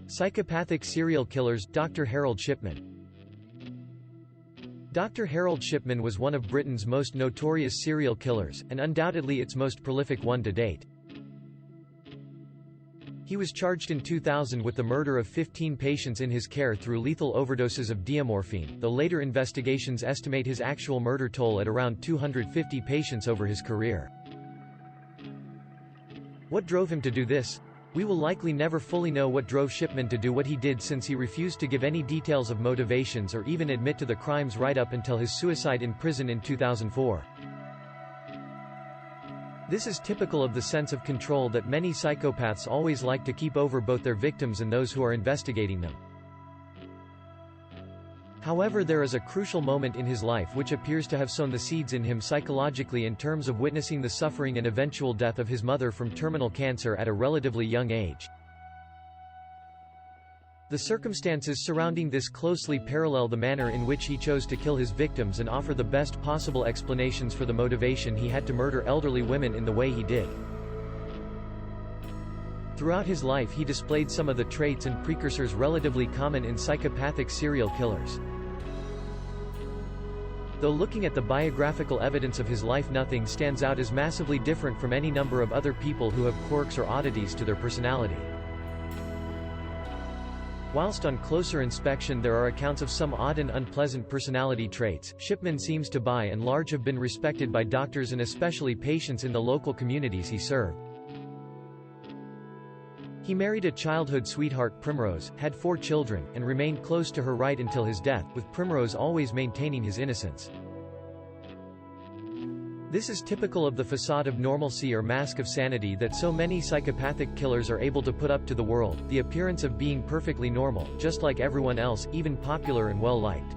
Psychopathic serial killers. Dr. Harold Shipman. Dr. Harold Shipman was one of Britain's most notorious serial killers, and undoubtedly its most prolific one to date. He was charged in 2000 with the murder of 15 patients in his care through lethal overdoses of diamorphine, though later investigations estimate his actual murder toll at around 250 patients over his career. What drove him to do this? We will likely never fully know what drove Shipman to do what he did, since he refused to give any details of motivations or even admit to the crimes right up until his suicide in prison in 2004. This is typical of the sense of control that many psychopaths always like to keep over both their victims and those who are investigating them. However, there is a crucial moment in his life which appears to have sown the seeds in him psychologically in terms of witnessing the suffering and eventual death of his mother from terminal cancer at a relatively young age. The circumstances surrounding this closely parallel the manner in which he chose to kill his victims and offer the best possible explanations for the motivation he had to murder elderly women in the way he did. Throughout his life he displayed some of the traits and precursors relatively common in psychopathic serial killers. Though looking at the biographical evidence of his life, nothing stands out as massively different from any number of other people who have quirks or oddities to their personality. Whilst on closer inspection there are accounts of some odd and unpleasant personality traits, Shipman seems to by and large have been respected by doctors and especially patients in the local communities he served. He married a childhood sweetheart, Primrose, had 4 children, and remained close to her right until his death, with Primrose always maintaining his innocence. This is typical of the facade of normalcy or mask of sanity that so many psychopathic killers are able to put up to the world, the appearance of being perfectly normal, just like everyone else, even popular and well-liked.